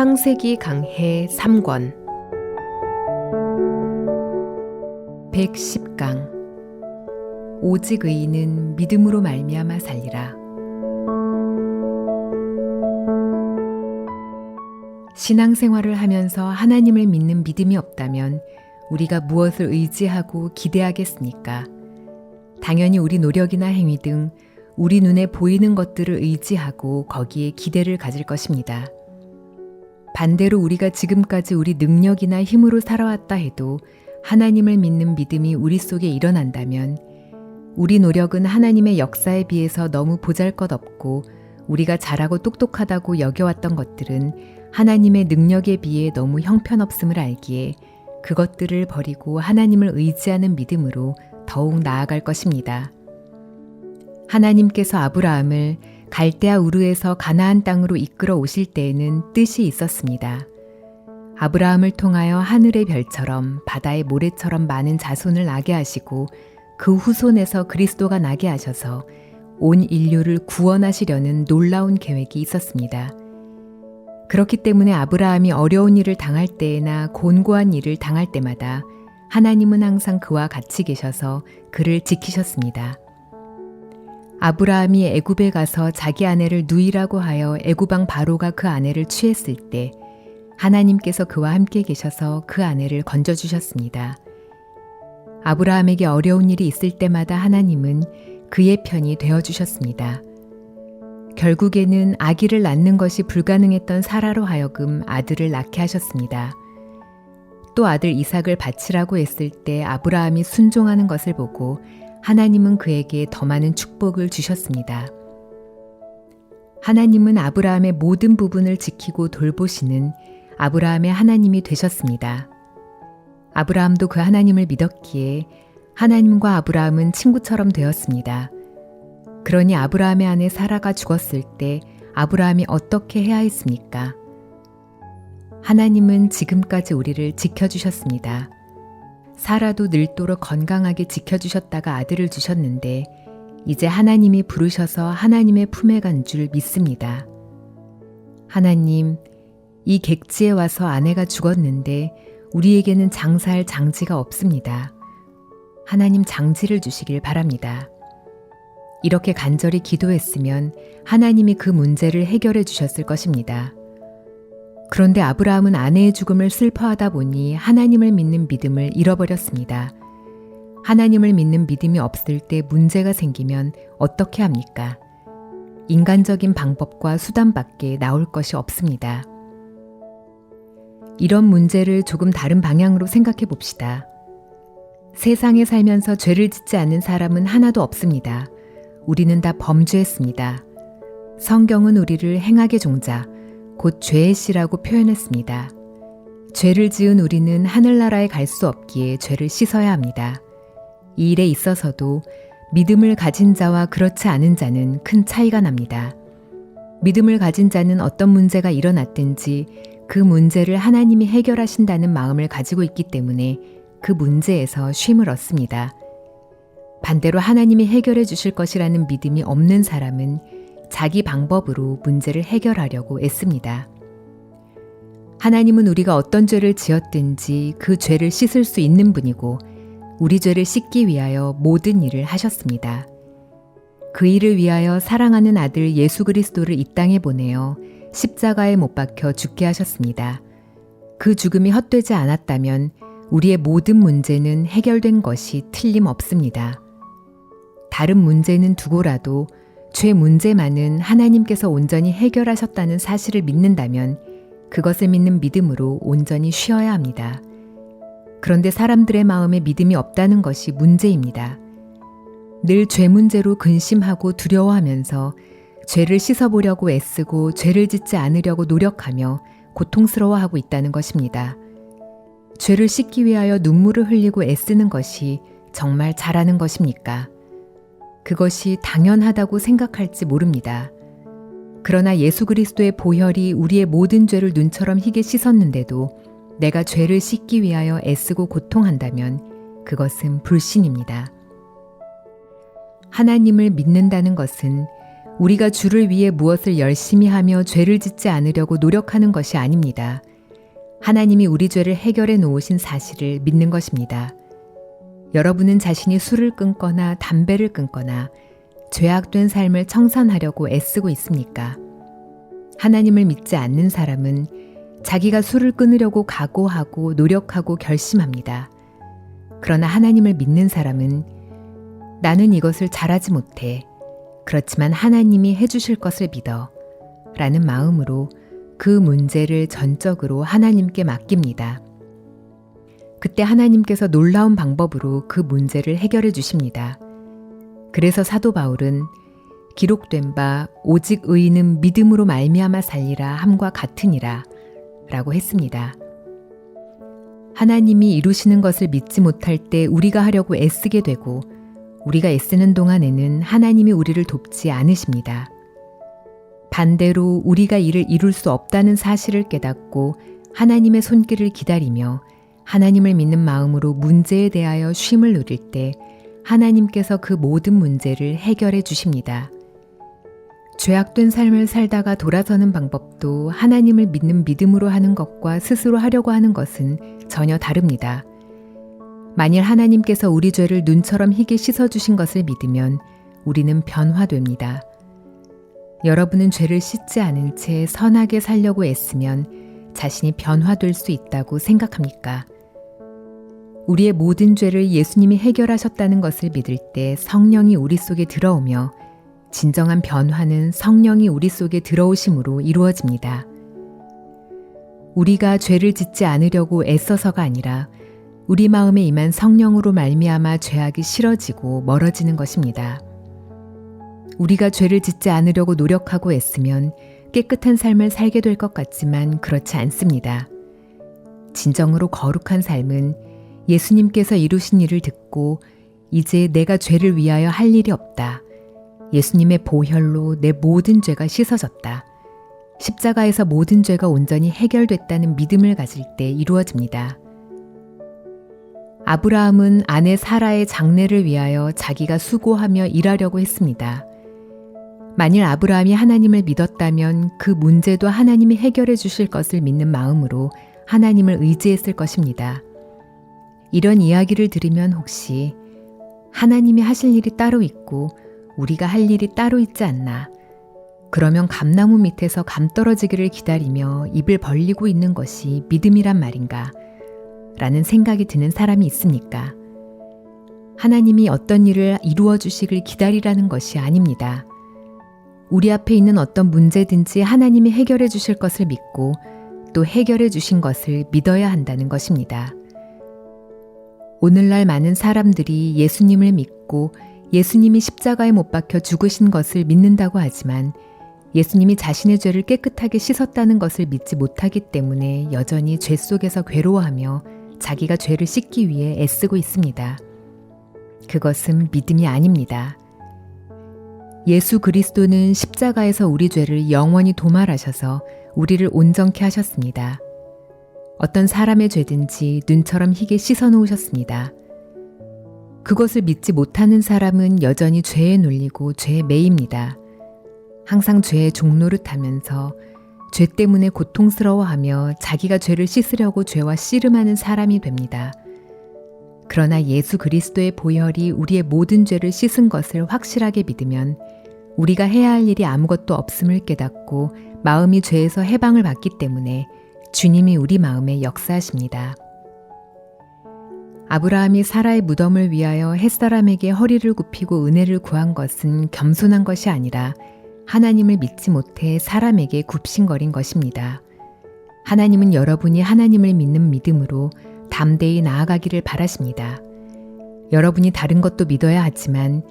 창세기 강해 3권 110강 오직 의인은 믿음으로 말미암아 살리라. 신앙생활을 하면서 하나님을 믿는 믿음이 없다면 우리가 무엇을 의지하고 기대하겠습니까? 당연히 우리 노력이나 행위 등 우리 눈에 보이는 것들을 의지하고 거기에 기대를 가질 것입니다. 반대로 우리가 지금까지 우리 능력이나 힘으로 살아왔다 해도 하나님을 믿는 믿음이 우리 속에 일어난다면 우리 노력은 하나님의 역사에 비해서 너무 보잘것없고 우리가 잘하고 똑똑하다고 여겨왔던 것들은 하나님의 능력에 비해 너무 형편없음을 알기에 그것들을 버리고 하나님을 의지하는 믿음으로 더욱 나아갈 것입니다. 하나님께서 아브라함을 갈대아 우르에서 가나안 땅으로 이끌어 오실 때에는 뜻이 있었습니다. 아브라함을 통하여 하늘의 별처럼 바다의 모래처럼 많은 자손을 나게 하시고 그 후손에서 그리스도가 나게 하셔서 온 인류를 구원하시려는 놀라운 계획이 있었습니다. 그렇기 때문에 아브라함이 어려운 일을 당할 때나 곤고한 일을 당할 때마다 하나님은 항상 그와 같이 계셔서 그를 지키셨습니다. 아브라함이 애굽에 가서 자기 아내를 누이라고 하여 애굽왕 바로가 그 아내를 취했을 때 하나님께서 그와 함께 계셔서 그 아내를 건져주셨습니다. 아브라함에게 어려운 일이 있을 때마다 하나님은 그의 편이 되어주셨습니다. 결국에는 아기를 낳는 것이 불가능했던 사라로 하여금 아들을 낳게 하셨습니다. 또 아들 이삭을 바치라고 했을 때 아브라함이 순종하는 것을 보고 하나님은 그에게 더 많은 축복을 주셨습니다. 하나님은 아브라함의 모든 부분을 지키고 돌보시는 아브라함의 하나님이 되셨습니다. 아브라함도 그 하나님을 믿었기에 하나님과 아브라함은 친구처럼 되었습니다. 그러니 아브라함의 아내 사라가 죽었을 때 아브라함이 어떻게 해야 했습니까? 하나님은 지금까지 우리를 지켜주셨습니다. 사라도 늙도록 건강하게 지켜주셨다가 아들을 주셨는데 이제 하나님이 부르셔서 하나님의 품에 간 줄 믿습니다. 하나님, 이 객지에 와서 아내가 죽었는데 우리에게는 장사할 장지가 없습니다. 하나님 장지를 주시길 바랍니다. 이렇게 간절히 기도했으면 하나님이 그 문제를 해결해 주셨을 것입니다. 그런데 아브라함은 아내의 죽음을 슬퍼하다 보니 하나님을 믿는 믿음을 잃어버렸습니다. 하나님을 믿는 믿음이 없을 때 문제가 생기면 어떻게 합니까? 인간적인 방법과 수단밖에 나올 것이 없습니다. 이런 문제를 조금 다른 방향으로 생각해 봅시다. 세상에 살면서 죄를 짓지 않는 사람은 하나도 없습니다. 우리는 다 범죄했습니다. 성경은 우리를 행악의 종자, 곧 죄의 씨라고 표현했습니다. 죄를 지은 우리는 하늘나라에 갈 수 없기에 죄를 씻어야 합니다. 이 일에 있어서도 믿음을 가진 자와 그렇지 않은 자는 큰 차이가 납니다. 믿음을 가진 자는 어떤 문제가 일어났든지 그 문제를 하나님이 해결하신다는 마음을 가지고 있기 때문에 그 문제에서 쉼을 얻습니다. 반대로 하나님이 해결해 주실 것이라는 믿음이 없는 사람은 자기 방법으로 문제를 해결하려고 애씁니다. 하나님은 우리가 어떤 죄를 지었든지 그 죄를 씻을 수 있는 분이고 우리 죄를 씻기 위하여 모든 일을 하셨습니다. 그 일을 위하여 사랑하는 아들 예수 그리스도를 이 땅에 보내어 십자가에 못 박혀 죽게 하셨습니다. 그 죽음이 헛되지 않았다면 우리의 모든 문제는 해결된 것이 틀림없습니다. 다른 문제는 두고라도 죄 문제만은 하나님께서 온전히 해결하셨다는 사실을 믿는다면 그것을 믿는 믿음으로 온전히 쉬어야 합니다. 그런데 사람들의 마음에 믿음이 없다는 것이 문제입니다. 늘 죄 문제로 근심하고 두려워하면서 죄를 씻어보려고 애쓰고 죄를 짓지 않으려고 노력하며 고통스러워하고 있다는 것입니다. 죄를 씻기 위하여 눈물을 흘리고 애쓰는 것이 정말 잘하는 것입니까? 그것이 당연하다고 생각할지 모릅니다. 그러나 예수 그리스도의 보혈이 우리의 모든 죄를 눈처럼 희게 씻었는데도 내가 죄를 씻기 위하여 애쓰고 고통한다면 그것은 불신입니다. 하나님을 믿는다는 것은 우리가 주를 위해 무엇을 열심히 하며 죄를 짓지 않으려고 노력하는 것이 아닙니다. 하나님이 우리 죄를 해결해 놓으신 사실을 믿는 것입니다. 여러분은 자신이 술을 끊거나 담배를 끊거나 죄악된 삶을 청산하려고 애쓰고 있습니까? 하나님을 믿지 않는 사람은 자기가 술을 끊으려고 각오하고 노력하고 결심합니다. 그러나 하나님을 믿는 사람은 나는 이것을 잘하지 못해. 그렇지만 하나님이 해주실 것을 믿어. 라는 마음으로 그 문제를 전적으로 하나님께 맡깁니다. 그때 하나님께서 놀라운 방법으로 그 문제를 해결해 주십니다. 그래서 사도 바울은 기록된 바 오직 의인은 믿음으로 말미암아 살리라 함과 같으니라 라고 했습니다. 하나님이 이루시는 것을 믿지 못할 때 우리가 하려고 애쓰게 되고 우리가 애쓰는 동안에는 하나님이 우리를 돕지 않으십니다. 반대로 우리가 이를 이룰 수 없다는 사실을 깨닫고 하나님의 손길을 기다리며 하나님을 믿는 마음으로 문제에 대하여 쉼을 누릴 때 하나님께서 그 모든 문제를 해결해 주십니다. 죄악된 삶을 살다가 돌아서는 방법도 하나님을 믿는 믿음으로 하는 것과 스스로 하려고 하는 것은 전혀 다릅니다. 만일 하나님께서 우리 죄를 눈처럼 희게 씻어주신 것을 믿으면 우리는 변화됩니다. 여러분은 죄를 씻지 않은 채 선하게 살려고 애쓰면 자신이 변화될 수 있다고 생각합니까? 우리의 모든 죄를 예수님이 해결하셨다는 것을 믿을 때 성령이 우리 속에 들어오며 진정한 변화는 성령이 우리 속에 들어오심으로 이루어집니다. 우리가 죄를 짓지 않으려고 애써서가 아니라 우리 마음에 임한 성령으로 말미암아 죄악이 싫어지고 멀어지는 것입니다. 우리가 죄를 짓지 않으려고 노력하고 애쓰면 깨끗한 삶을 살게 될 것 같지만 그렇지 않습니다. 진정으로 거룩한 삶은 예수님께서 이루신 일을 듣고 이제 내가 죄를 위하여 할 일이 없다. 예수님의 보혈로 내 모든 죄가 씻어졌다. 십자가에서 모든 죄가 온전히 해결됐다는 믿음을 가질 때 이루어집니다. 아브라함은 아내 사라의 장래를 위하여 자기가 수고하며 일하려고 했습니다. 만일 아브라함이 하나님을 믿었다면 그 문제도 하나님이 해결해 주실 것을 믿는 마음으로 하나님을 의지했을 것입니다. 이런 이야기를 들으면 혹시 하나님이 하실 일이 따로 있고 우리가 할 일이 따로 있지 않나? 그러면 감나무 밑에서 감 떨어지기를 기다리며 입을 벌리고 있는 것이 믿음이란 말인가? 라는 생각이 드는 사람이 있습니까? 하나님이 어떤 일을 이루어 주시길 기다리라는 것이 아닙니다. 우리 앞에 있는 어떤 문제든지 하나님이 해결해 주실 것을 믿고 또 해결해 주신 것을 믿어야 한다는 것입니다. 오늘날 많은 사람들이 예수님을 믿고 예수님이 십자가에 못 박혀 죽으신 것을 믿는다고 하지만 예수님이 자신의 죄를 깨끗하게 씻었다는 것을 믿지 못하기 때문에 여전히 죄 속에서 괴로워하며 자기가 죄를 씻기 위해 애쓰고 있습니다. 그것은 믿음이 아닙니다. 예수 그리스도는 십자가에서 우리 죄를 영원히 도말하셔서 우리를 온전케 하셨습니다. 어떤 사람의 죄든지 눈처럼 희게 씻어 놓으셨습니다. 그것을 믿지 못하는 사람은 여전히 죄에 눌리고 죄에 매입니다. 항상 죄의 종노릇하면서 죄 때문에 고통스러워하며 자기가 죄를 씻으려고 죄와 씨름하는 사람이 됩니다. 그러나 예수 그리스도의 보혈이 우리의 모든 죄를 씻은 것을 확실하게 믿으면 우리가 해야 할 일이 아무것도 없음을 깨닫고 마음이 죄에서 해방을 받기 때문에 주님이 우리 마음에 역사하십니다. 아브라함이 사라의 무덤을 위하여 햇사람에게 허리를 굽히고 은혜를 구한 것은 겸손한 것이 아니라 하나님을 믿지 못해 사람에게 굽신거린 것입니다. 하나님은 여러분이 하나님을 믿는 믿음으로 담대히 나아가기를 바라십니다. 여러분이 다른 것도 믿어야 하지만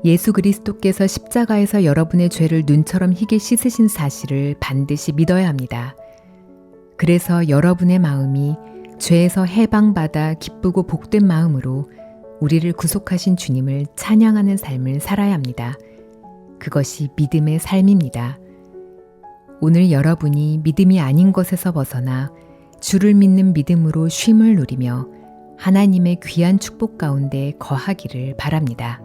예수 그리스도께서 십자가에서 여러분의 죄를 눈처럼 희게 씻으신 사실을 반드시 믿어야 합니다. 그래서 여러분의 마음이 죄에서 해방받아 기쁘고 복된 마음으로 우리를 구속하신 주님을 찬양하는 삶을 살아야 합니다. 그것이 믿음의 삶입니다. 오늘 여러분이 믿음이 아닌 것에서 벗어나 주를 믿는 믿음으로 쉼을 누리며 하나님의 귀한 축복 가운데 거하기를 바랍니다.